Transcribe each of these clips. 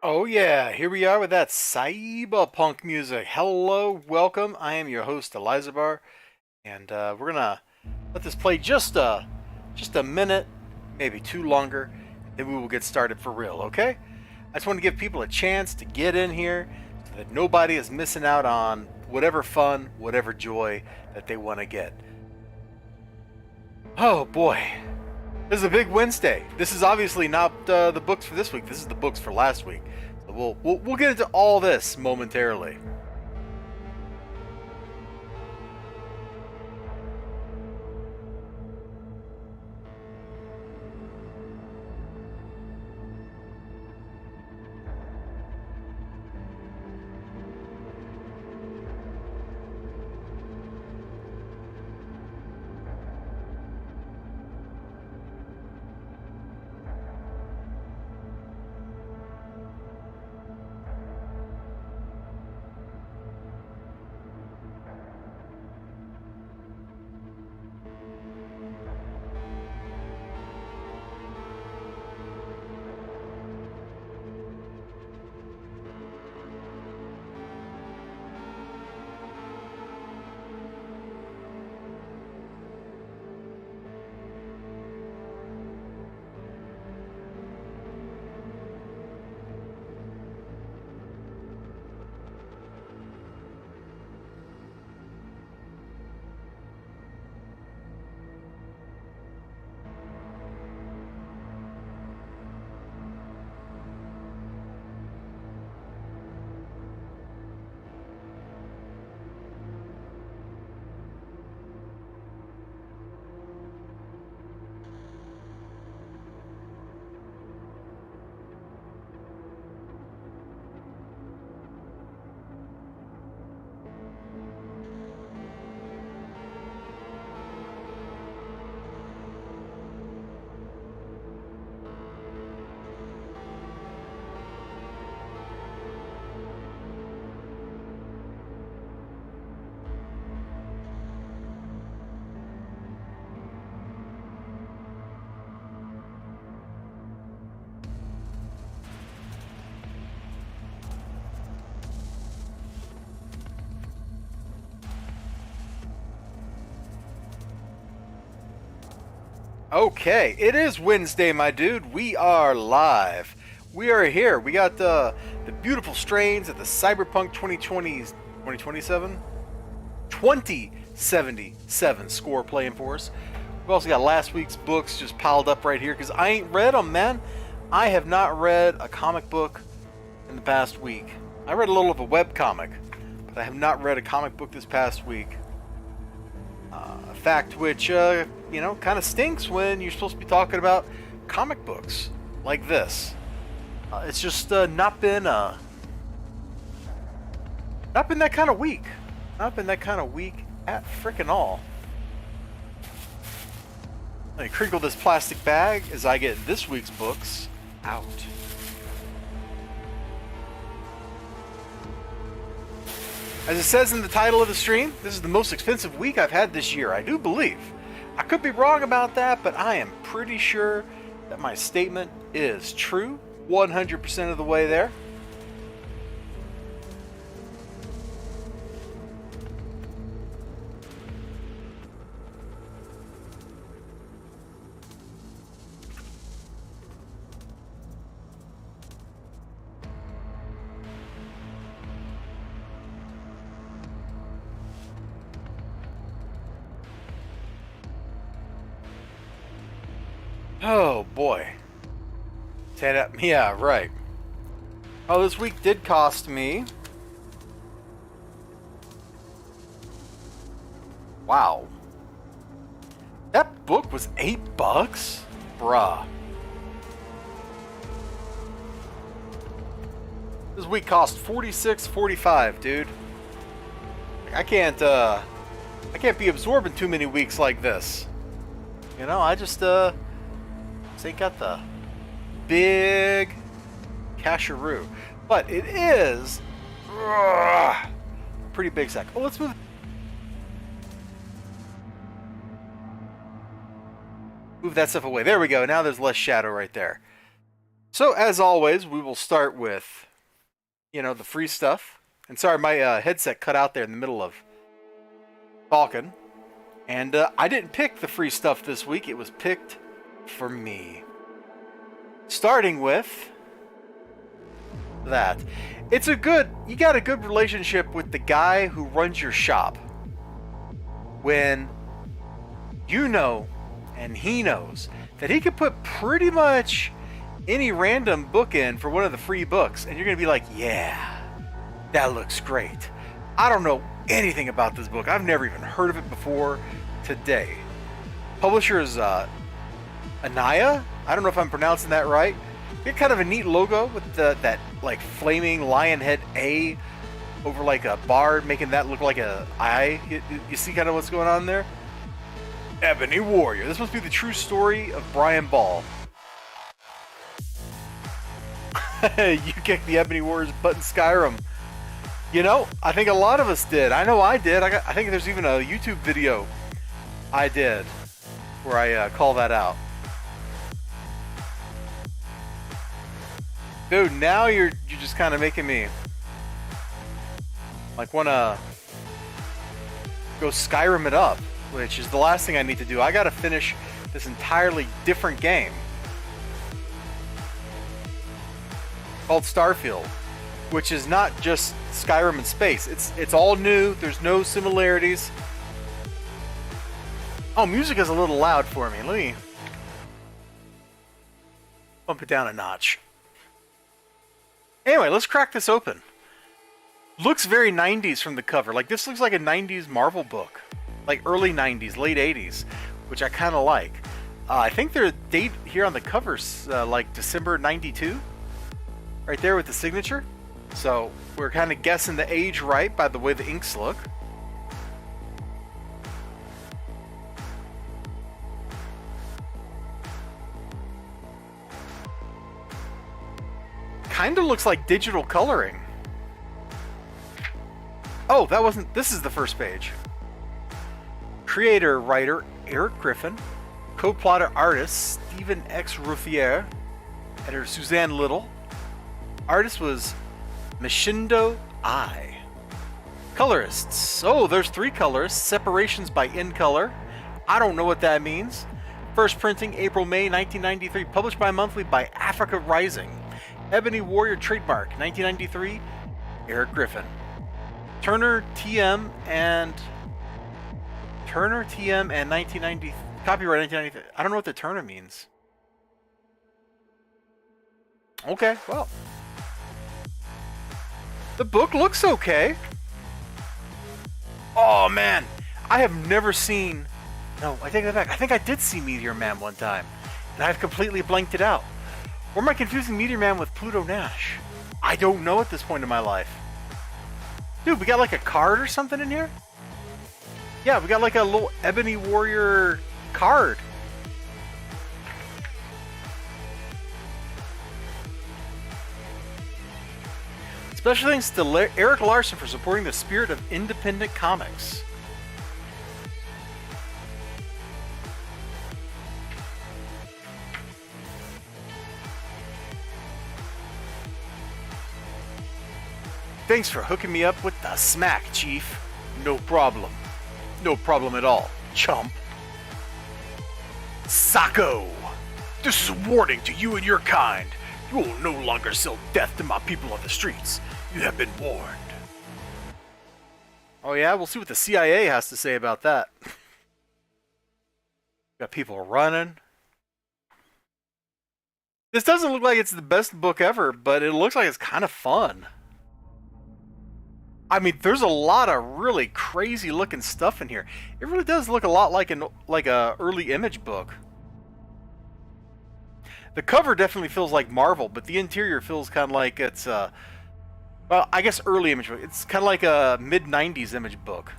Oh yeah, here we are with that cyberpunk music. Hello, welcome. I am your host Elizabeth, and we're gonna let this play just a minute, maybe two longer, then we will get started for real. Okay? I just want to give people a chance to get in here, so that nobody is missing out on whatever fun, whatever joy that they want to get. Oh boy, this is a big Wednesday. This is obviously not the books for this week. This is the books for last week. So we'll get into all this momentarily. Okay, it is Wednesday, my dude. We are live. We are here. We got the beautiful strains of the Cyberpunk 2020s, 2027? 2077 score playing for us. We also got last week's books just piled up right here because I ain't read them, man. I have not read a comic book in the past week. I read a little of a web comic, but I have not read a comic book this past week. A fact which, kind of stinks when you're supposed to be talking about comic books like this. It's just not been that kind of week. Not been that kind of week at frickin' all. Let me crinkle this plastic bag as I get this week's books out. As it says in the title of the stream, this is the most expensive week I've had this year, I do believe. I could be wrong about that, but I am pretty sure that my statement is true 100% of the way there. Oh boy. Yeah, right. Oh, this week did cost me. Wow. That book was $8? Bruh. This week cost $46.45, dude. I can't be absorbing too many weeks like this. You know, I just ain't got the big casharoo. But it is a pretty big sack. Oh, let's move. Move that stuff away. There we go. Now there's less shadow right there. So, as always, we will start with, the free stuff. And sorry, my headset cut out there in the middle of talking. And I didn't pick the free stuff this week. It was picked for me. Starting with that. You got a good relationship with the guy who runs your shop. When you know, and he knows, that he could put pretty much any random book in for one of the free books, and you're going to be like, yeah, that looks great. I don't know anything about this book. I've never even heard of it before today. Publisher is Anaya. I don't know if I'm pronouncing that right. Get kind of a neat logo with that like flaming lion head A over like a bar, making that look like a eye. You see kind of what's going on there? Ebony Warrior. This must be the true story of Brian Ball. You kicked the Ebony Warrior's butt in Skyrim. I think a lot of us did. I know I did. I think there's even a YouTube video I did where I call that out. Dude, now you're just kind of making me like want to go Skyrim it up, which is the last thing I need to do. I got to finish this entirely different game called Starfield, which is not just Skyrim in space. It's all new. There's no similarities. Oh, music is a little loud for me. Let me bump it down a notch. Anyway, let's crack this open. Looks very 90s from the cover. Like, this looks like a 90s Marvel book. Like, early 90s, late 80s, which I kind of like. I think their date here on the cover's like December 92. Right there with the signature. So, we're kind of guessing the age right by the way the inks look. Kind of looks like digital coloring. Oh, this is the first page. Creator, writer, Eric Griffin. Co-plotter, artist, Stephen X. Ruffier. Editor, Suzanne Little. Artist was Machindo I. Colorists. Oh, there's 3 colorists. Separations by In Color. I don't know what that means. First printing, April-May 1993. Published bi-monthly by Africa Rising. Ebony Warrior trademark, 1993, Eric Griffin. Turner TM and 1990, copyright 1993. I don't know what the Turner means. Okay, well. The book looks okay. Oh man, I have never seen, no, I take that back. I think I did see Meteor Man one time, and I've completely blanked it out. Or am I confusing Meteor Man with Pluto Nash? I don't know at this point in my life. Dude, we got like a card or something in here? Yeah, we got like a little Ebony Warrior card. Special thanks to Eric Larson for supporting the spirit of independent comics. Thanks for hooking me up with the smack, Chief. No problem. No problem at all, chump. Sako! This is a warning to you and your kind. You will no longer sell death to my people on the streets. You have been warned. Oh yeah? We'll see what the CIA has to say about that. Got people running. This doesn't look like it's the best book ever, but it looks like it's kind of fun. I mean, there's a lot of really crazy looking stuff in here. It really does look a lot like a early Image book. The cover definitely feels like Marvel, but the interior feels kind of like it's well, I guess early Image book. It's kind of like a mid-90s Image book.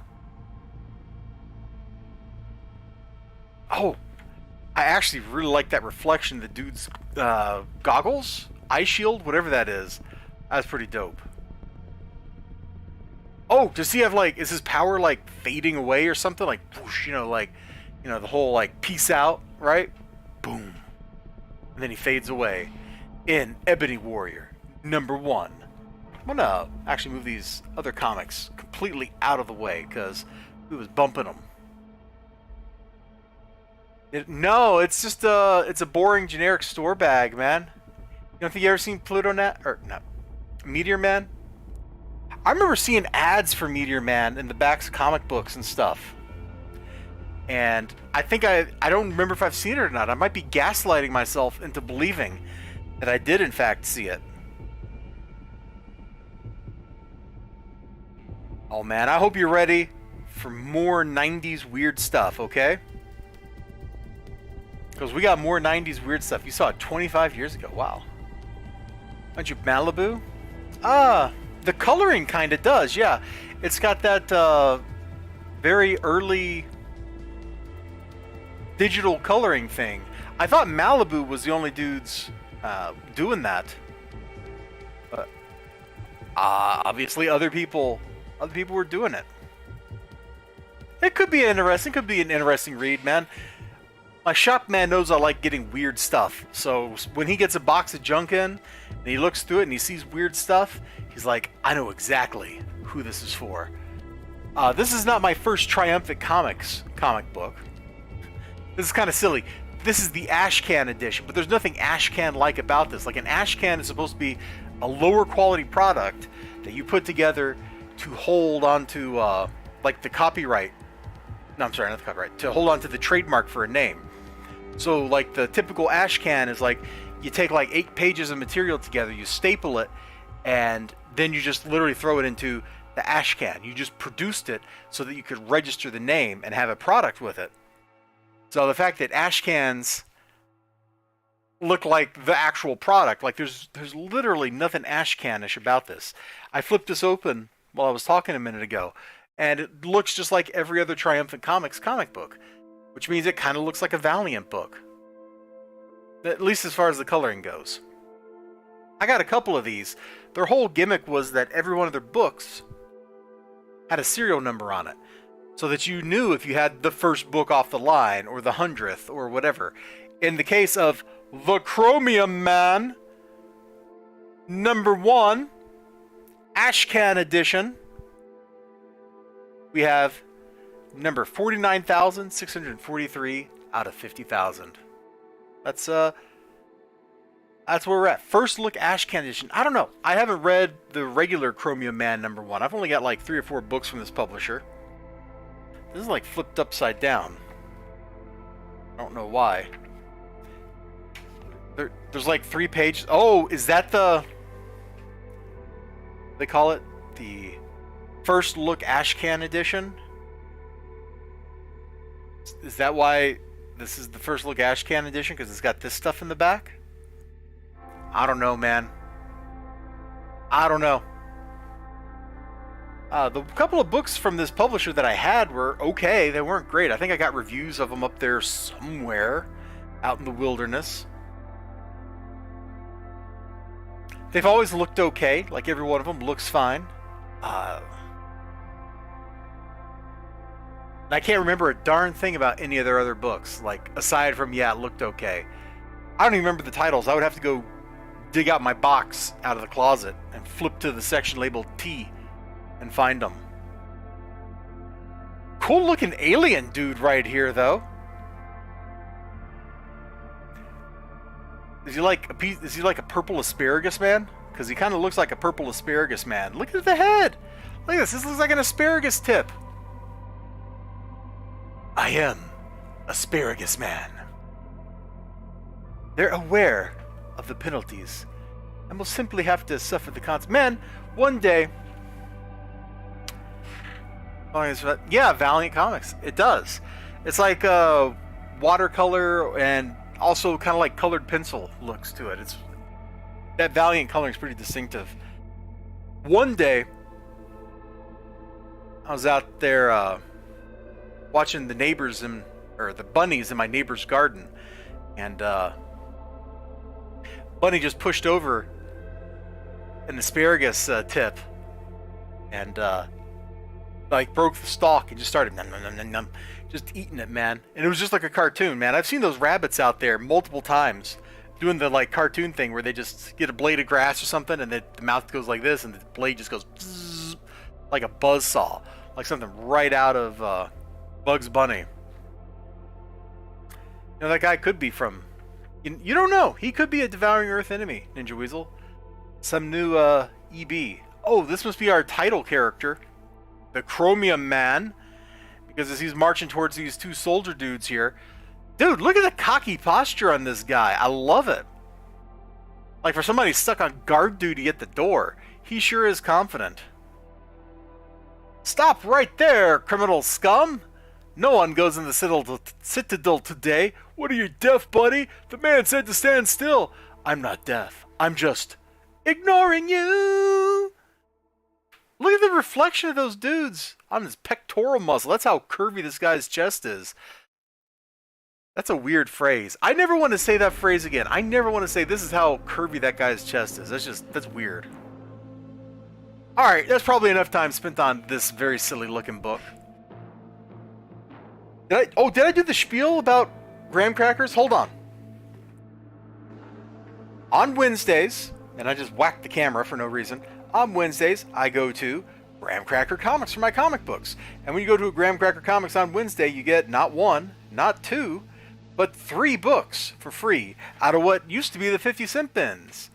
Oh, I actually really like that reflection of the dude's goggles, eye shield, whatever that is. That's pretty dope. Oh, does he have like, is his power like fading away or something? Like, whoosh, the whole like peace out, right? Boom. And then he fades away. in Ebony Warrior #1. I'm gonna actually move these other comics completely out of the way because we was bumping them. No, it's just it's a boring generic store bag, man. You don't think you ever seen Pluto Net or no, Meteor Man? I remember seeing ads for Meteor Man in the backs of comic books and stuff. And I think I don't remember if I've seen it or not. I might be gaslighting myself into believing that I did in fact see it. Oh man, I hope you're ready for more 90s weird stuff, okay? Because we got more 90s weird stuff. You saw it 25 years ago. Wow. Aren't you Malibu? Ah, the coloring kind of does, yeah. It's got that very early digital coloring thing. I thought Malibu was the only dudes doing that. But obviously other people were doing it. It could be interesting. Could be an interesting read, man. My shop man knows I like getting weird stuff. So when he gets a box of junk in and he looks through it and he sees weird stuff, he's like, I know exactly who this is for. This is not my first Triumphant Comics comic book. This is kind of silly. This is the Ashcan edition, but there's nothing Ashcan-like about this. Like an Ashcan is supposed to be a lower quality product that you put together to hold onto like the copyright. No, I'm sorry, not the copyright. To hold onto the trademark for a name. So like the typical Ashcan is like you take like 8 pages of material together, you staple it, and then you just literally throw it into the Ashcan. You just produced it so that you could register the name and have a product with it. So the fact that Ashcans look like the actual product, like there's literally nothing Ashcanish about this. I flipped this open while I was talking a minute ago, and it looks just like every other Triumphant Comics comic book, which means it kind of looks like a Valiant book, at least as far as the coloring goes. I got a couple of these. Their whole gimmick was that every one of their books had a serial number on it, so that you knew if you had the first book off the line or the 100th or whatever. In the case of The Chromium Man #1 Ashcan edition, we have number 49,643 out of 50,000. That's where we're at. First look Ashcan edition. I don't know. I haven't read the regular Chromium Man #1. I've only got like 3 or 4 books from this publisher. This is like flipped upside down. I don't know why. There's like 3 pages. Oh, is that the... They call it the First Look Ashcan edition? Is that why this is the First Look Ashcan edition? Because it's got this stuff in the back? I don't know, man. I don't know. The couple of books from this publisher that I had were okay. They weren't great. I think I got reviews of them up there somewhere out in the wilderness. They've always looked okay. Like every one of them looks fine. I can't remember a darn thing about any of their other books. Like, aside from, yeah, it looked okay. I don't even remember the titles. I would have to go dig out my box out of the closet and flip to the section labeled T and find them. Cool looking alien dude right here, though. Is he like a purple asparagus man? Because he kind of looks like a purple asparagus man. Look at the head. Look at this. This looks like an asparagus tip. I am Asparagus Man. They're aware of the penalties and will simply have to suffer the consequences. Man, one day... Yeah, Valiant Comics. It does. It's like watercolor and also kind of like colored pencil looks to it. It's that Valiant coloring is pretty distinctive. One day, I was out there watching the neighbors or the bunnies in my neighbor's garden, and bunny just pushed over an asparagus tip and like broke the stalk and just started nom, nom, nom, nom, nom, just eating it, man. And it was just like a cartoon, man. I've seen those rabbits out there multiple times doing the like cartoon thing where they just get a blade of grass or something, and the mouth goes like this, and the blade just goes bzzz, like a buzzsaw, like something right out of Bugs Bunny. You know, that guy could be from... You don't know. He could be a Devouring Earth enemy, Ninja Weasel. Some new EB. Oh, this must be our title character, the Chromium Man, because as he's marching towards these two soldier dudes here, dude, look at the cocky posture on this guy. I love it. Like for somebody stuck on guard duty at the door, he sure is confident. Stop right there, criminal scum! No one goes in the citadel today. What are you, deaf, buddy? The man said to stand still. I'm not deaf. I'm just ignoring you. Look at the reflection of those dudes on his pectoral muscle. That's how curvy this guy's chest is. That's a weird phrase. I never want to say that phrase again. I never want to say this is how curvy that guy's chest is. That's weird. Alright, that's probably enough time spent on this very silly looking book. Did I do the spiel about graham crackers? Hold on. On Wednesdays, and I just whacked the camera for no reason. On Wednesdays, I go to Graham Cracker Comics for my comic books. And when you go to a Graham Cracker Comics on Wednesday, you get not one, not two, but 3 books for free out of what used to be the 50-cent bins.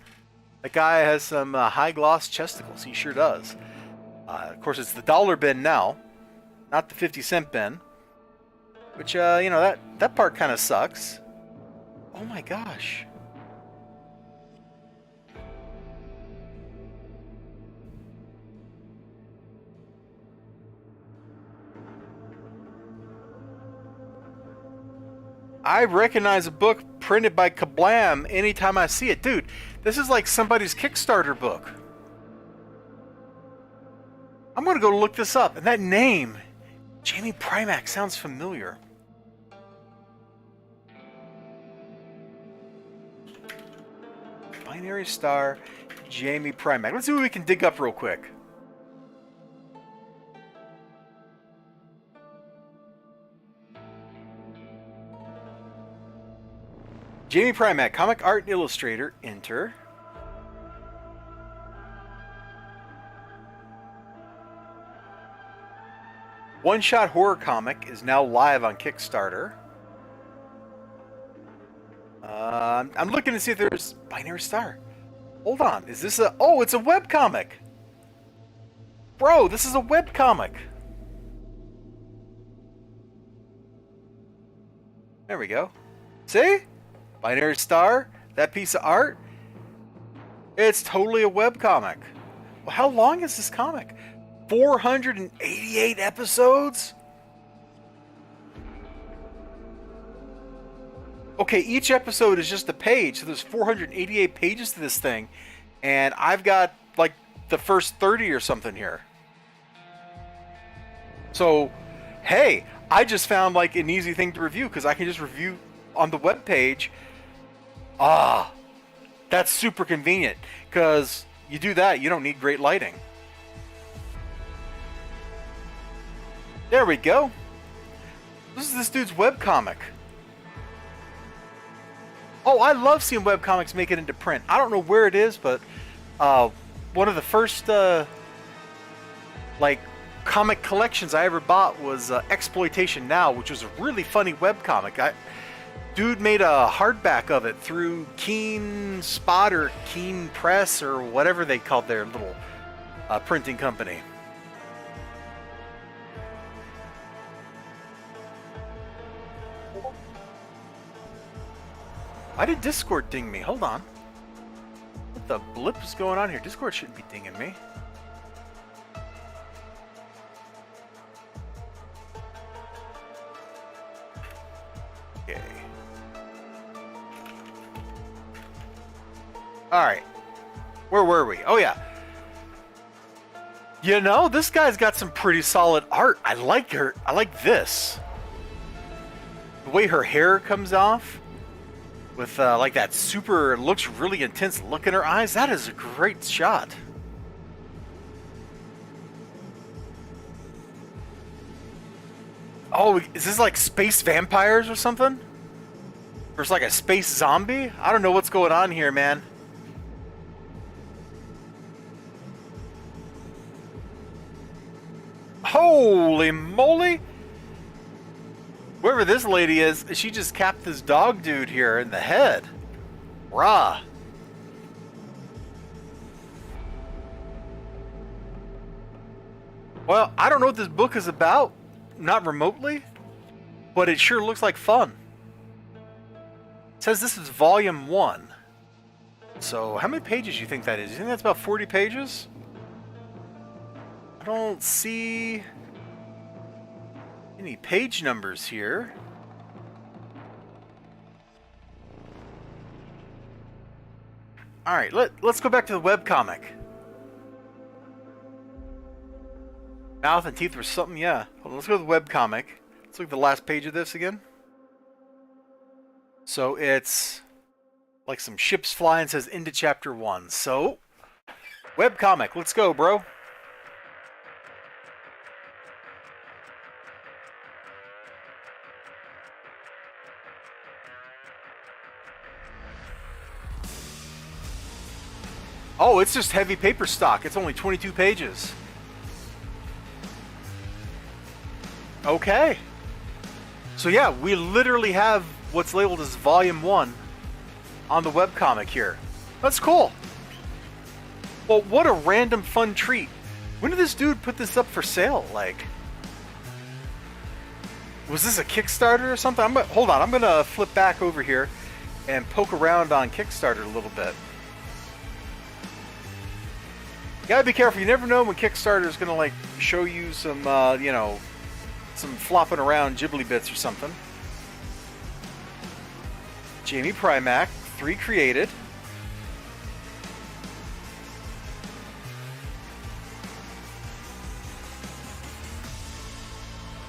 That guy has some high-gloss chesticles. He sure does. Of course, it's the dollar bin now, not the 50-cent bin. Which, you know, that part kind of sucks. Oh my gosh. I recognize a book printed by Kablam anytime I see it. Dude, this is like somebody's Kickstarter book. I'm going to go look this up. And that name, Jamie Primack, sounds familiar. Binary Star, Jamie Primack. Let's see what we can dig up real quick. Jamie Primack, comic art and illustrator, enter. One Shot Horror Comic is now live on Kickstarter. I'm looking to see if there's Binary Star. Hold on, is this a... Oh, it's a webcomic! Bro, this is a webcomic! There we go. See? Binary Star, that piece of art. It's totally a webcomic. Well, how long is this comic? 488 episodes? Okay, each episode is just a page, so there's 488 pages to this thing, and I've got, like, the first 30 or something here. So, hey, I just found, like, an easy thing to review, because I can just review on the webpage. Ah, that's super convenient, because you do that, you don't need great lighting. There we go. This is this dude's webcomic. Oh, I love seeing webcomics make it into print. I don't know where it is, but one of the first like comic collections I ever bought was Exploitation Now, which was a really funny webcomic. Dude made a hardback of it through Keen Spot or Keen Press or whatever they called their little printing company. Why did Discord ding me? Hold on. What the blip is going on here? Discord shouldn't be dinging me. Okay. Alright. Where were we? Oh, yeah. You know, this guy's got some pretty solid art. I like her. I like this. The way her hair comes off. With like that super, looks really intense look in her eyes. That is a great shot. Oh, is this like space vampires or something? There's like a space zombie? I don't know what's going on here, man. Holy moly! Whoever this lady is, she just capped this dog dude here in the head. Rah. Well, I don't know what this book is about, not remotely, but it sure looks like fun. It says this is volume 1. So, how many pages do you think that is? You think that's about 40 pages? I don't see any page numbers here. Alright, let's go back to the webcomic. Mouth and teeth were something, yeah. Hold on, let's go to the webcomic. Let's look at the last page of this again. So it's like some ships fly and says into chapter 1. So, webcomic, let's go, bro. Oh, it's just heavy paper stock. It's only 22 pages. Okay. So yeah, we literally have what's labeled as volume 1 on the webcomic here. That's cool. Well, what a random fun treat. When did this dude put this up for sale? Like, was this a Kickstarter or something? Hold on, I'm gonna flip back over here and poke around on Kickstarter a little bit. You gotta be careful. You never know when Kickstarter is gonna like show you some, you know, some flopping around Ghibli bits or something. Jamie Primack, 3 created.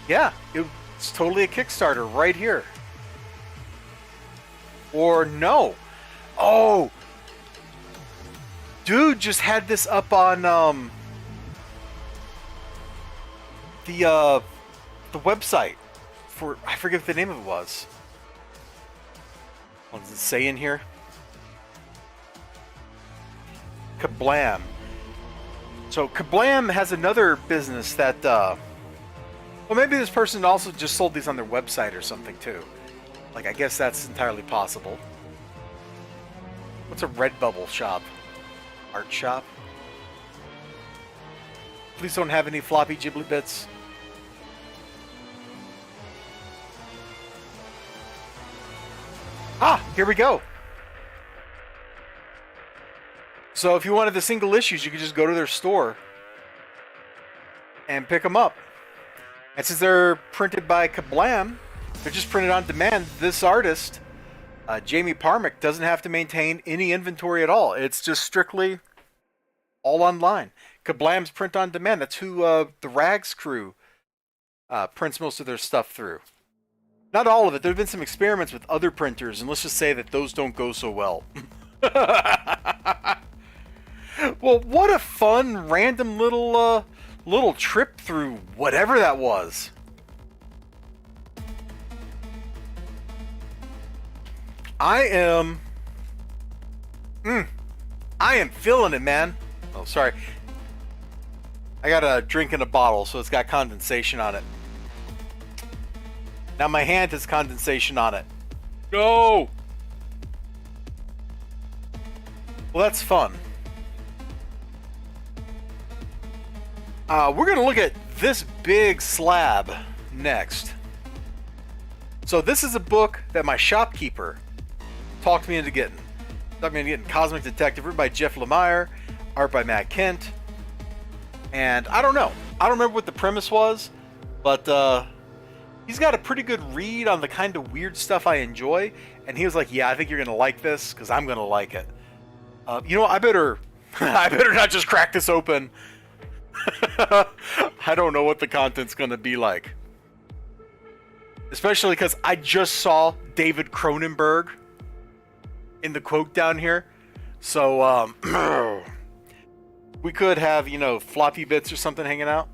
Yeah, it's totally a Kickstarter right here. Or no. Oh! Dude just had this up on the website for, I forget what the name of it was. What does it say in here? Kablam. So Kablam has another business that well, maybe this person also just sold these on their website or something too. Like, I guess that's entirely possible. What's a Redbubble shop? Art shop? Please don't have any floppy Ghibli bits. Ah, here we go. So if you wanted the single issues, you could just go to their store and pick them up. And since they're printed by Kablam, they're just printed on demand. This artist, Jamie Parmick, doesn't have to maintain any inventory at all. It's just strictly all online. Kablam's print on demand. That's who the Rags crew prints most of their stuff through. Not all of it. There have been some experiments with other printers, and let's just say that those don't go so well. Well, what a fun, random little trip through whatever that was. I am feeling it, man. Oh, sorry. I got a drink in a bottle, so it's got condensation on it. Now my hand has condensation on it. No! Well, that's fun. We're going to look at this big slab next. So this is a book that my shopkeeper talked me into getting. Talked me into getting Cosmic Detective, written by Jeff Lemire, art by Matt Kent. And I don't know. I don't remember what the premise was, but he's got a pretty good read on the kind of weird stuff I enjoy. And he was like, yeah, I think you're going to like this, because I'm going to like it. You know, I better not just crack this open. I don't know what the content's going to be like. Especially because I just saw David Cronenberg in the quote down here. So, we could have, you know, floppy bits or something hanging out.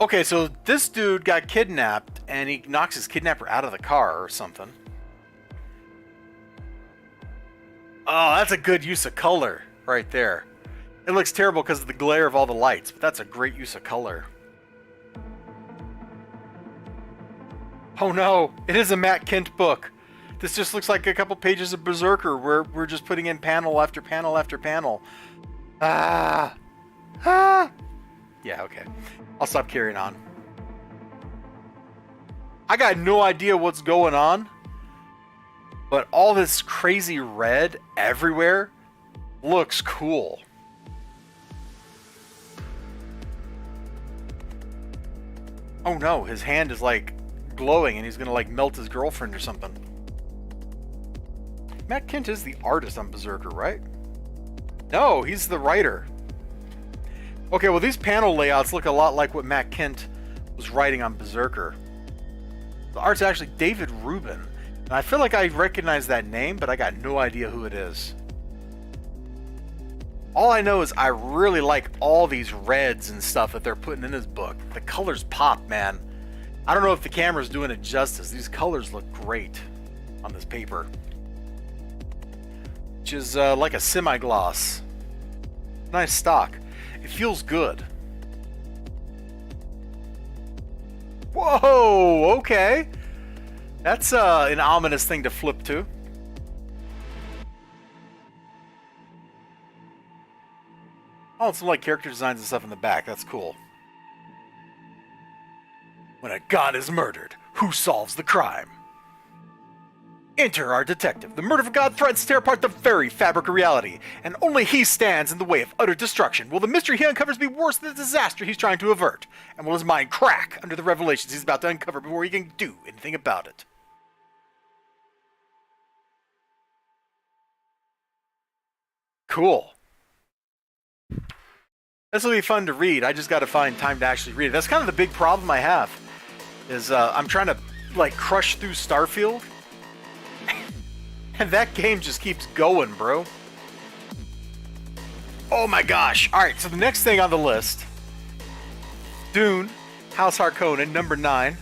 Okay, so this dude got kidnapped, and he knocks his kidnapper out of the car or something. Oh, that's a good use of color right there. It looks terrible because of the glare of all the lights, but that's a great use of color. Oh no, it is a Matt Kent book. This just looks like a couple pages of Berserker where we're just putting in panel after panel after panel. Ah. Yeah, okay. I'll stop carrying on. I got no idea what's going on, but all this crazy red everywhere looks cool. Oh no, his hand is like glowing and he's gonna like melt his girlfriend or something. Matt Kent is the artist on Berserker, right? No, he's the writer. Okay, well these panel layouts look a lot like what Matt Kent was writing on Berserker. The art's actually David Rubin. And I feel like I recognize that name, but I got no idea who it is. All I know is I really like all these reds and stuff that they're putting in this book. The colors pop, man. I don't know if the camera's doing it justice. These colors look great on this paper. Which is like a semi-gloss. Nice stock. It feels good. Whoa, okay. That's an ominous thing to flip to. Oh, some like character designs and stuff in the back. That's cool. When a god is murdered, who solves the crime? Enter our detective. The murder of a god threatens to tear apart the very fabric of reality, and only he stands in the way of utter destruction. Will the mystery he uncovers be worse than the disaster he's trying to avert? And will his mind crack under the revelations he's about to uncover before he can do anything about it? Cool. This will be fun to read. I just got to find time to actually read it. That's kind of the big problem I have. Is I'm trying to like crush through Starfield. And that game just keeps going, bro. Oh my gosh. Alright, so the next thing on the list. Dune, House Harkonnen, number 9.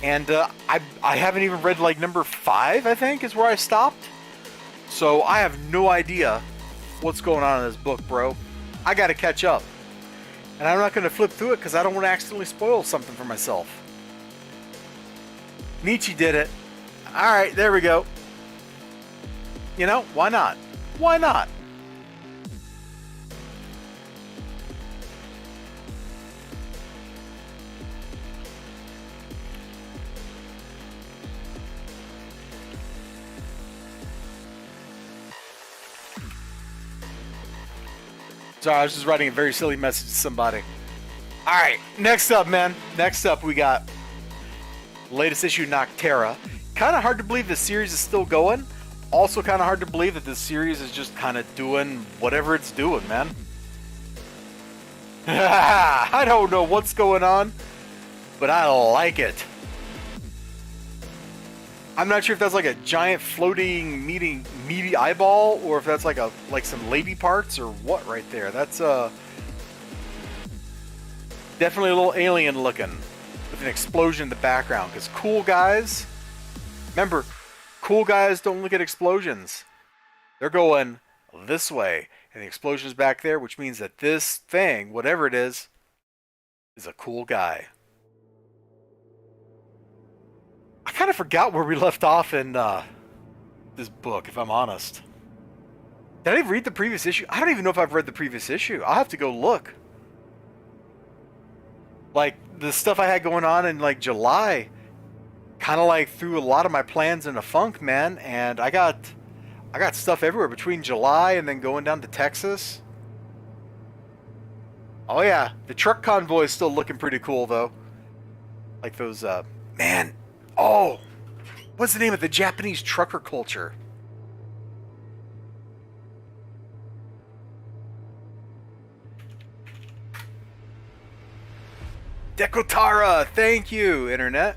And I haven't even read like number 5, I think, is where I stopped. So I have no idea what's going on in this book, bro. I gotta catch up. And I'm not gonna flip through it because I don't want to accidentally spoil something for myself. Nietzsche did it. Alright, there we go. You know, why not? Why not? Sorry, I was just writing a very silly message to somebody. Alright, next up, man. Next up, we got latest issue Noctera. Kind of hard to believe the series is still going. Also kind of hard to believe that this series is just kind of doing whatever it's doing, man. I don't know what's going on, but I like it. I'm not sure if that's like a giant floating meaty eyeball or if that's like some lady parts or what right there. That's definitely a little alien looking with an explosion in the background because cool guys, remember, cool guys don't look at explosions. They're going this way and the explosion's back there, which means that this thing, whatever it is a cool guy. I kind of forgot where we left off in this book, if I'm honest. Did I read the previous issue? I don't even know if I've read the previous issue. I'll have to go look. Like, the stuff I had going on in, like, July kind of, like, threw a lot of my plans in a funk, man. And I got stuff everywhere between July and then going down to Texas. Oh, yeah. The truck convoy is still looking pretty cool, though. Like those, man... Oh, what's the name of the Japanese trucker culture? Dekotara, thank you, Internet.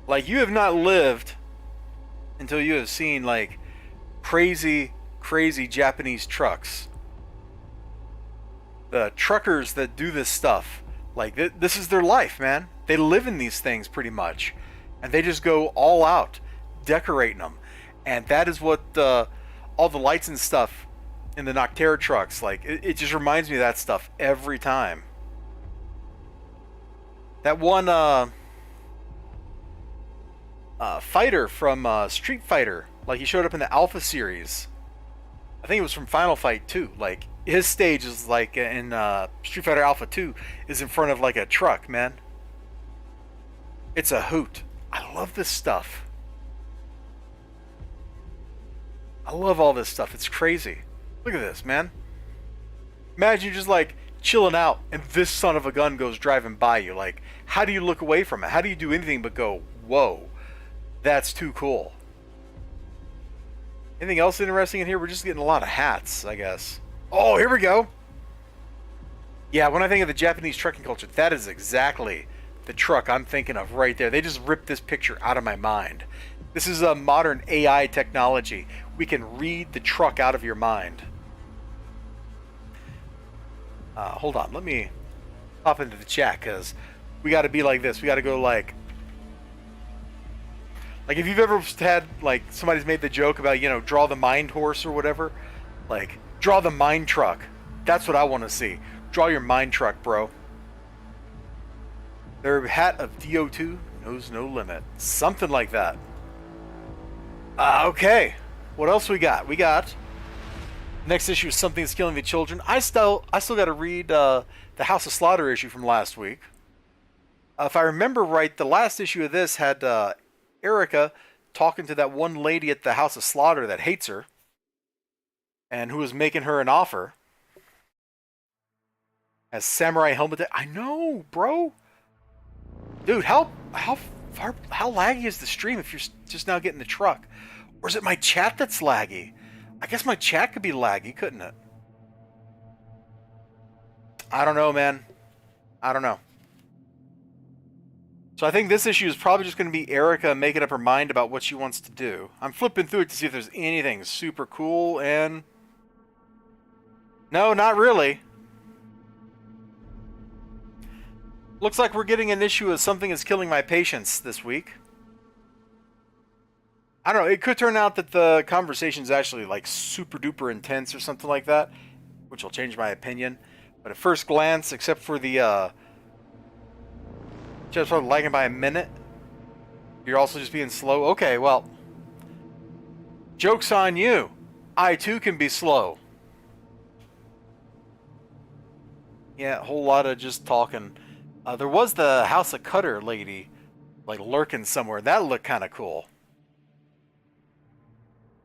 Like, you have not lived until you have seen, like, crazy Japanese trucks. The truckers that do this stuff, like this is their life, man. They live in these things pretty much, and they just go all out decorating them, and that is what all the lights and stuff in the Noctera trucks, like it just reminds me of that stuff every time. That one fighter from Street Fighter, like he showed up in the Alpha series. I think it was from Final Fight 2. Like his stage is like in Street Fighter Alpha 2 is in front of like a truck, man. It's a hoot. I love this stuff. I love all this stuff. It's crazy. Look at this, man. Imagine you're just like chilling out and this son of a gun goes driving by you. Like, how do you look away from it? How do you do anything but go, whoa, that's too cool? Anything else interesting in here? We're just getting a lot of hats, I guess. Oh, here we go. Yeah, when I think of the Japanese trucking culture, that is exactly the truck I'm thinking of right there. They just ripped this picture out of my mind. This is a modern AI technology. We can read the truck out of your mind. Hold on, let me hop into the chat because we got to be like this. We got to go like if you've ever had like somebody's made the joke about, you know, draw the mind horse or whatever, like draw the mind truck. That's what I want to see. Draw your mind truck, bro. Their hat of DO2 knows no limit. Something like that. Okay. What else we got? We got next issue is Something That's Killing the Children. I still got to read the House of Slaughter issue from last week. If I remember right, the last issue of this had Erica talking to that one lady at the House of Slaughter that hates her and who was making her an offer. As Samurai Helmet. I know, bro. Dude, how laggy is the stream if you're just now getting the truck? Or is it my chat that's laggy? I guess my chat could be laggy, couldn't it? I don't know, man. I don't know. So I think this issue is probably just going to be Erica making up her mind about what she wants to do. I'm flipping through it to see if there's anything super cool, and no, not really. Looks like we're getting an issue of Something Is Killing My Patience this week. I don't know, it could turn out that the conversation's actually like super duper intense or something like that, which will change my opinion. But at first glance, except for the just sort of lagging by a minute, you're also just being slow. Okay, well, joke's on you. I too can be slow. Yeah, a whole lot of just talking. There was the House of Cutter lady, like lurking somewhere. That looked kind of cool.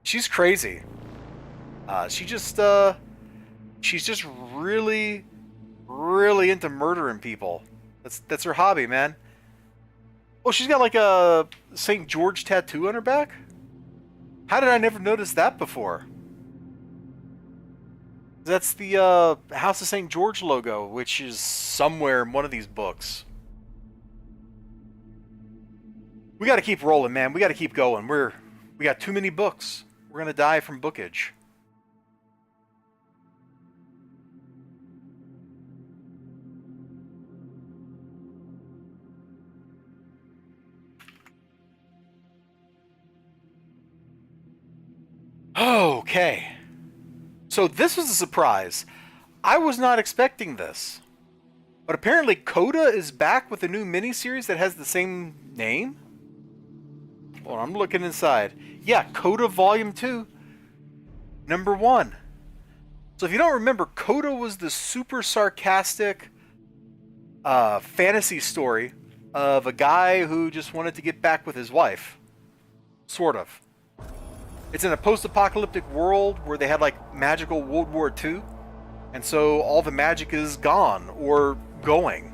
She's crazy. She's just really, really into murdering people. That's her hobby, man. Oh, she's got like a St. George tattoo on her back? How did I never notice that before? That's the House of St. George logo, which is somewhere in one of these books. We got to keep rolling, man. We got to keep going. We got too many books. We're going to die from bookage. Okay. So this was a surprise. I was not expecting this. But apparently Coda is back with a new miniseries that has the same name? Hold on, I'm looking inside. Yeah, Coda Volume 2, Number 1. So if you don't remember, Coda was the super sarcastic fantasy story of a guy who just wanted to get back with his wife. Sort of. It's in a post-apocalyptic world where they had like magical World War II, and so all the magic is gone or going.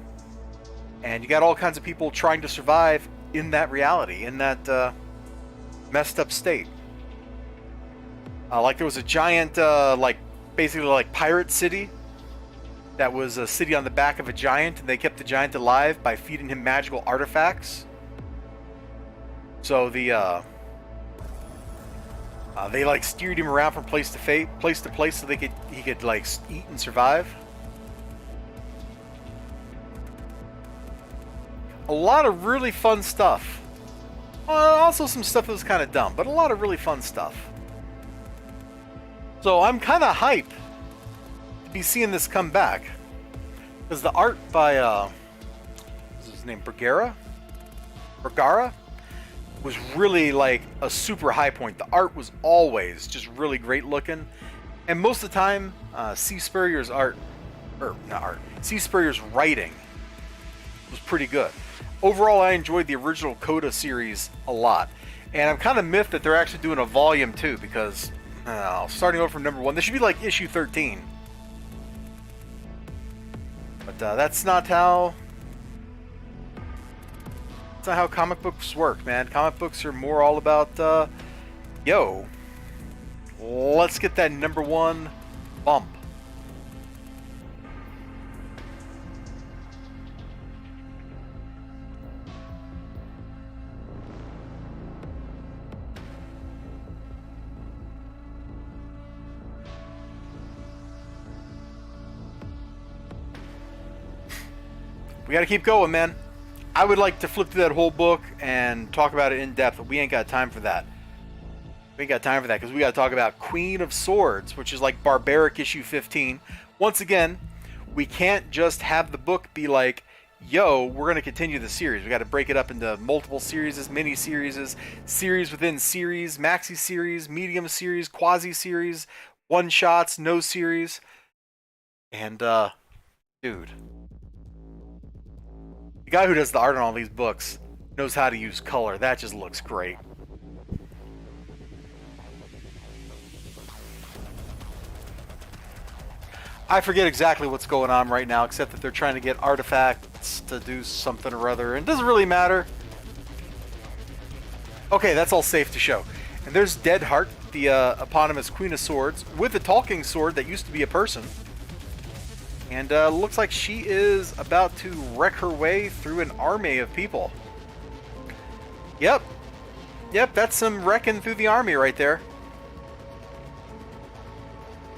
And you got all kinds of people trying to survive in that reality, in that messed up state. Like there was a giant, like basically like pirate city that was a city on the back of a giant, and they kept the giant alive by feeding him magical artifacts. So they like steered him around from place to place so he could like eat and survive. A lot of really fun stuff. Also some stuff that was kind of dumb, but a lot of really fun stuff. So I'm kind of hyped to be seeing this come back. Because the art by, what's his name, Bergara, was really like a super high point. The art was always just really great looking. And most of the time, C. Spurrier's C. Spurrier's writing was pretty good. Overall, I enjoyed the original Coda series a lot. And I'm kind of miffed that they're actually doing a volume 2 because, starting over from number 1, this should be like issue 13. But that's not how comic books work, man. Comic books are more all about, yo, let's get that number 1 bump. We gotta keep going, man. I would like to flip through that whole book and talk about it in depth, but we ain't got time for that. We ain't got time for that because we gotta talk about Queen of Swords, which is like Barbaric issue 15. Once again, we can't just have the book be like, yo, we're gonna continue the series. We gotta break it up into multiple series, mini-series, series within series, maxi series, medium series, quasi-series, one-shots, no series. And, dude. The guy who does the art on all these books knows how to use color. That just looks great. I forget exactly what's going on right now, except that they're trying to get artifacts to do something or other, and it doesn't really matter. Okay, that's all safe to show. And there's Deadheart, the eponymous Queen of Swords, with a talking sword that used to be a person. And looks like she is about to wreck her way through an army of people. Yep. Yep, that's some wrecking through the army right there.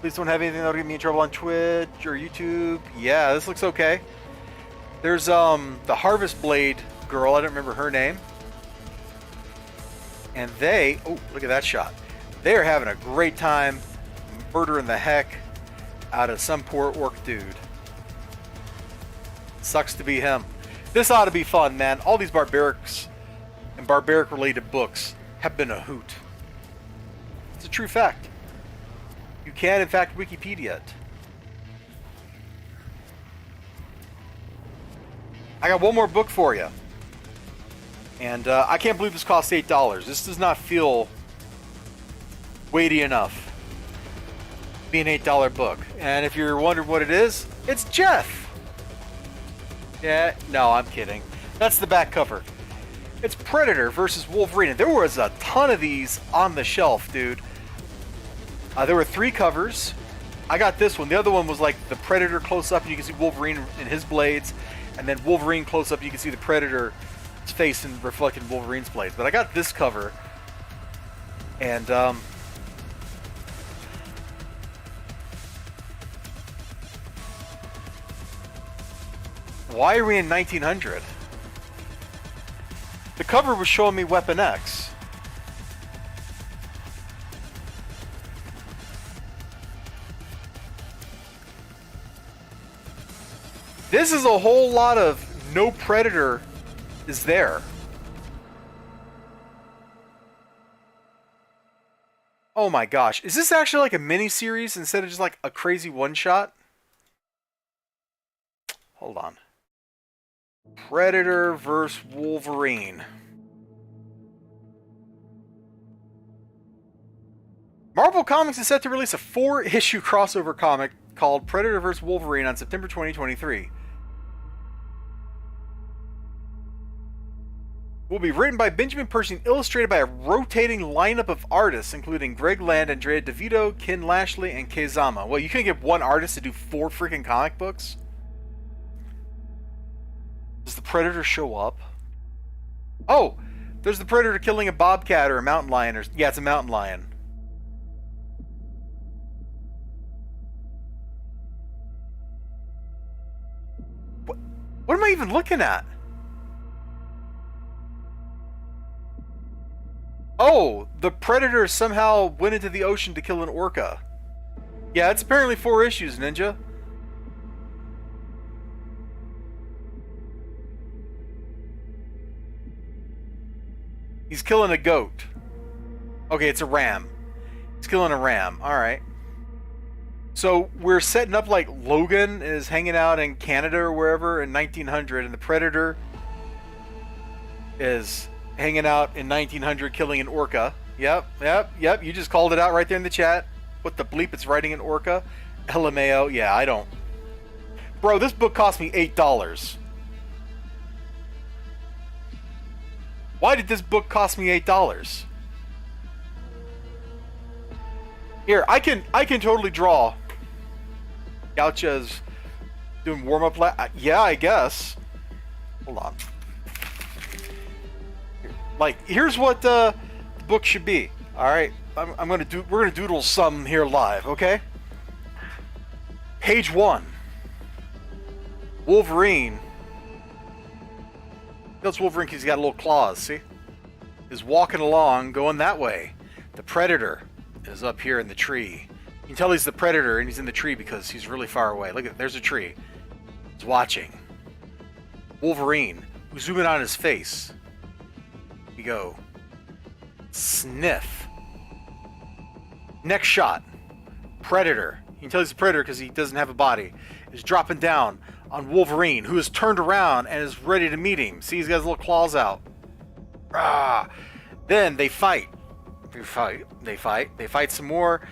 Please don't have anything that'll get me in trouble on Twitch or YouTube. Yeah, this looks okay. There's the Harvest Blade girl, I don't remember her name. And they, oh, look at that shot. They're having a great time murdering the heck out of some poor orc dude. Sucks to be him. This ought to be fun, man. All these barbarics and barbaric related books have been a hoot. It's a true fact. You can, in fact, Wikipedia it. I got one more book for you. And I can't believe this costs $8. This does not feel weighty enough. Be an $8 book. And if you're wondering what it is, it's Jeff. Yeah, no, I'm kidding. That's the back cover. It's Predator versus Wolverine. There was a ton of these on the shelf, dude. There were 3 covers. I got this one. The other one was like the Predator close up and you can see Wolverine in his blades. And then Wolverine close up, you can see the Predator's face and reflected Wolverine's blades. But I got this cover. And, why are we in 1900? The cover was showing me Weapon X. This is a whole lot of no Predator is there. Oh my gosh. Is this actually like a mini-series instead of just like a crazy one-shot? Hold on. Predator vs. Wolverine. Marvel Comics is set to release a 4-issue crossover comic called Predator vs. Wolverine on September 2023. Will be written by Benjamin Percy and illustrated by a rotating lineup of artists, including Greg Land, Andrea DeVito, Ken Lashley, and Keizama. Well, you couldn't get one artist to do 4 freaking comic books? Does the Predator show up? Oh! There's the Predator killing a bobcat or a mountain lion. Or, yeah, it's a mountain lion. What am I even looking at? Oh, the Predator somehow went into the ocean to kill an orca. Yeah, it's apparently 4 issues, Ninja. He's killing a goat. Okay, it's a ram. He's killing a ram. Alright. So we're setting up like Logan is hanging out in Canada or wherever in 1900, and the Predator is hanging out in 1900 killing an orca. Yep. You just called it out right there in the chat. What the bleep? It's writing an orca. LMAO. Yeah, I don't. Bro, this book cost me $8. Why did this book cost me $8? Here, I can totally draw. Gaucha's doing warm-up. Yeah, I guess. Hold on. Like, here's what the book should be. All right, we're gonna doodle some here live, okay? Page 1. Wolverine. That's Wolverine because he's got little claws. See, is walking along, going that way. The Predator is up here in the tree. You can tell he's the Predator, and he's in the tree because he's really far away. Look at, there's a tree. He's watching. Wolverine. We zoom in on his face. We go. Sniff. Next shot. Predator. You can tell he's the Predator because he doesn't have a body. Is dropping down on Wolverine, who is turned around and is ready to meet him. See, he's got his little claws out. Ah. Then they fight. They fight some more.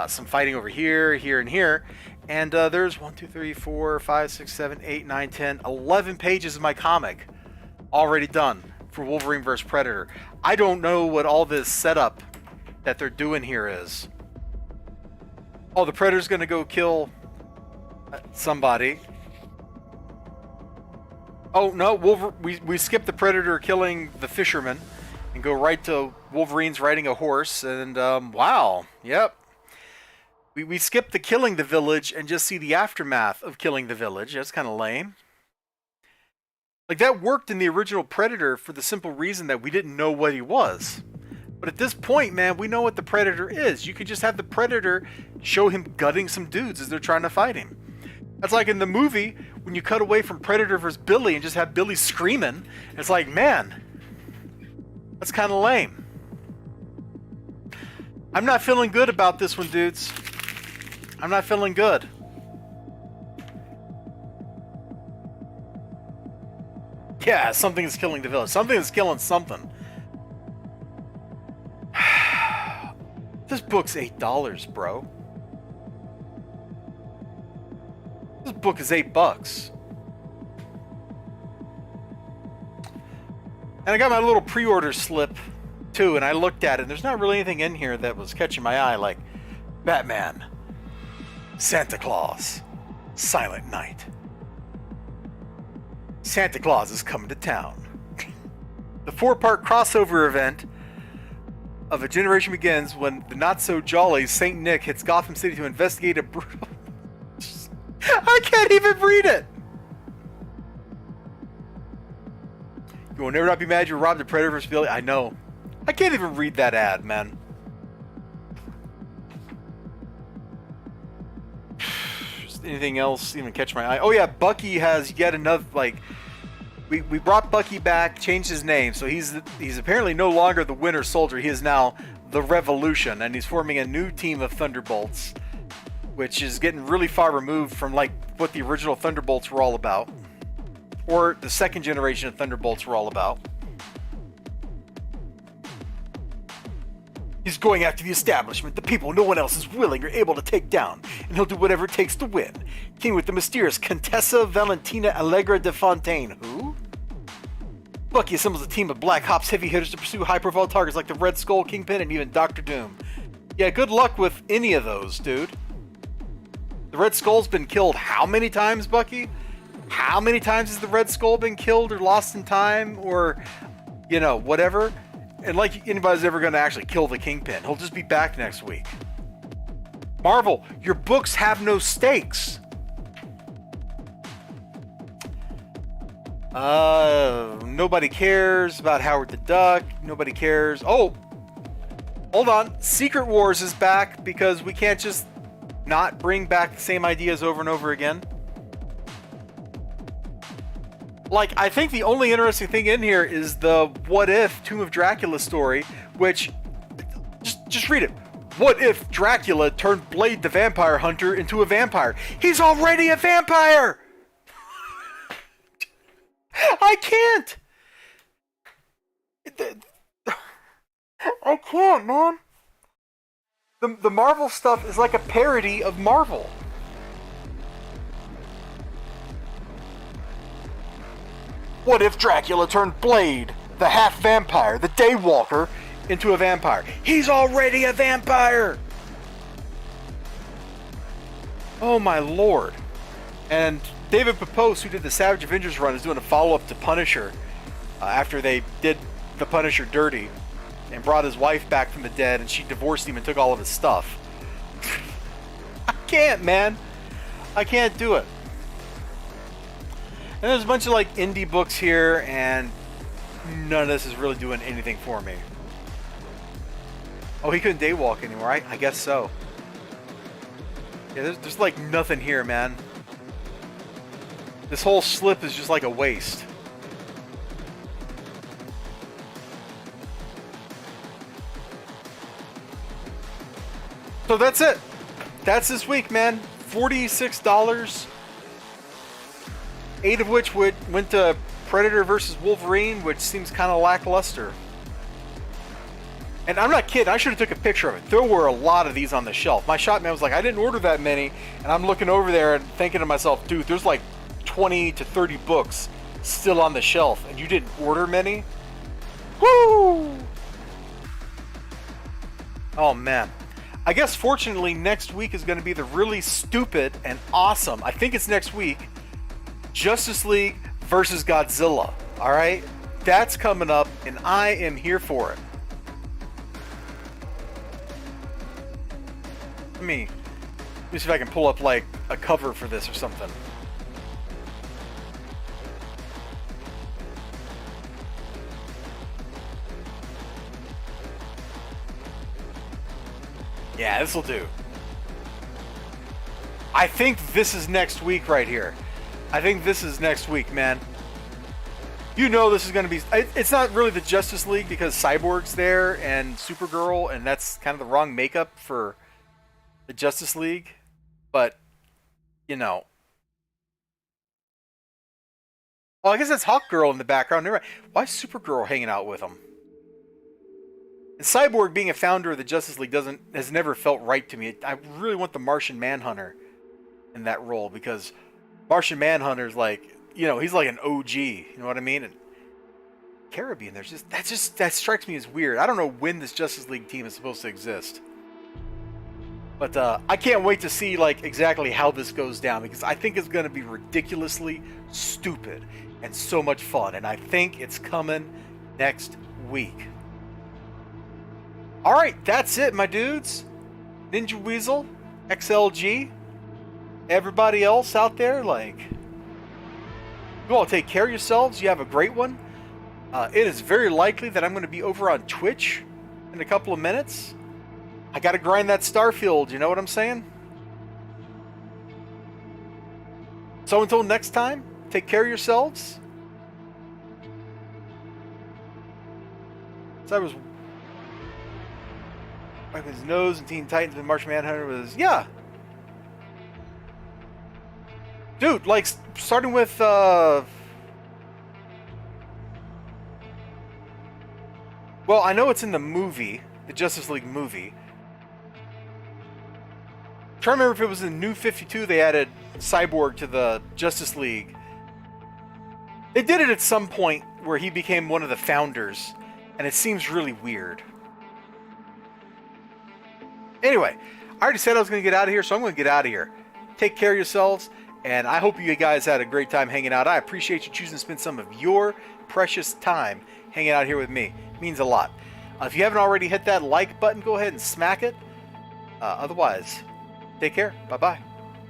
Some fighting over here, here, and here. And there's 1, 2, 3, 4, 5, 6, 7, 8, 9, 10, 11 pages of my comic already done for Wolverine vs. Predator. I don't know what all this setup that they're doing here is. Oh, the Predator's gonna go kill somebody. Oh no, we skipped the Predator killing the fisherman and go right to Wolverine's riding a horse. And wow, yep. We skipped the killing the village and just see the aftermath of killing the village. That's kind of lame. Like, that worked in the original Predator for the simple reason that we didn't know what he was. But at this point, man, we know what the Predator is. You could just have the Predator show him gutting some dudes as they're trying to fight him. That's like in the movie when you cut away from Predator vs. Billy and just have Billy screaming. It's like, man, that's kind of lame. I'm not feeling good about this one, dudes. I'm not feeling good. Yeah, something is killing the village. Something is killing something. This book's $8, bro. This book is $8. And I got my little pre-order slip too, and I looked at it, and there's not really anything in here that was catching my eye, like Batman, Santa Claus, Silent Night. Santa Claus is coming to town. The 4-part crossover event of A Generation Begins when the not-so-jolly Saint Nick hits Gotham City to investigate a brutal... I can't even read it! You will never not be mad you robbed the Predator vs. Billy. I know. I can't even read that ad, man. Anything else even catch my eye? Oh yeah, Bucky has yet another, like, we brought Bucky back, changed his name, so he's apparently no longer the Winter Soldier. He is now the Revolution, and he's forming a new team of Thunderbolts, which is getting really far removed from like what the original Thunderbolts were all about, or the second generation of Thunderbolts were all about. He's going after the establishment, the people no one else is willing or able to take down, and he'll do whatever it takes to win. King with the mysterious Contessa Valentina Allegra de Fontaine. Who? Bucky assembles a team of Black Ops heavy hitters to pursue high-profile targets like the Red Skull, Kingpin, and even Doctor Doom. Yeah, good luck with any of those, dude. The Red Skull's been killed how many times, Bucky? How many times has the Red Skull been killed or lost in time or, you know, whatever? And like anybody's ever going to actually kill the Kingpin. He'll just be back next week. Marvel, your books have no stakes. Nobody cares about Howard the Duck. Nobody cares. Oh, Hold on. Secret Wars is back because we can't just not bring back the same ideas over and over again. Like, I think the only interesting thing in here is the what if Tomb of Dracula story, which, just read it. What if Dracula turned Blade the Vampire Hunter into a vampire? He's already a vampire! I can't! I can't, man. The Marvel stuff is like a parody of Marvel. What if Dracula turned Blade, the half-vampire, the Daywalker, into a vampire? He's already a vampire! Oh my lord. And David Pepose, who did the Savage Avengers run, is doing a follow-up to Punisher after they did the Punisher dirty and brought his wife back from the dead, and she divorced him and took all of his stuff. I can't, man. I can't do it. And there's a bunch of like indie books here, and none of this is really doing anything for me. Oh, he couldn't daywalk anymore. I guess so. Yeah, there's like nothing here, man. This whole slip is just like a waste. So that's it. That's this week, man. $46. 8 of which went to Predator versus Wolverine, which seems kind of lackluster. And I'm not kidding, I should have took a picture of it. There were a lot of these on the shelf. My shop man was like, I didn't order that many. And I'm looking over there and thinking to myself, dude, there's like 20 to 30 books still on the shelf, and you didn't order many? Woo! Oh man. I guess fortunately next week is going to be the really stupid and awesome, I think it's next week, Justice League versus Godzilla. Alright? That's coming up, and I am here for it. Let me see if I can pull up like a cover for this or something. Yeah, this will do. I think this is next week right here. I think this is next week, man. You know this is going to be... It's not really the Justice League because Cyborg's there and Supergirl, and that's kind of the wrong makeup for the Justice League. But, you know... Well, I guess that's Hawkgirl in the background. Why is Supergirl hanging out with him? And Cyborg being a founder of the Justice League has never felt right to me. I really want the Martian Manhunter in that role, because Martian Manhunter's like, you know, he's like an OG, you know what I mean? And Caribbean, that strikes me as weird. I don't know when this Justice League team is supposed to exist. But I can't wait to see like exactly how this goes down, because I think it's going to be ridiculously stupid and so much fun, and I think it's coming next week. Alright, that's it, my dudes. Ninja Weasel, XLG, everybody else out there, like, you all take care of yourselves. You have a great one. It is very likely that I'm going to be over on Twitch in a couple of minutes. I got to grind that Starfield, you know what I'm saying? So until next time, take care of yourselves. So I was... wiping his nose and Teen Titans and Martian Manhunter was... Yeah. Dude, like, starting with, well, I know it's in the movie, the Justice League movie. I'm trying to remember if it was in New 52 they added Cyborg to the Justice League. They did it at some point where he became one of the founders, and it seems really weird. Anyway, I already said I was going to get out of here, so I'm going to get out of here. Take care of yourselves, and I hope you guys had a great time hanging out. I appreciate you choosing to spend some of your precious time hanging out here with me. It means a lot. If you haven't already hit that like button, go ahead and smack it. Otherwise, take care. Bye-bye.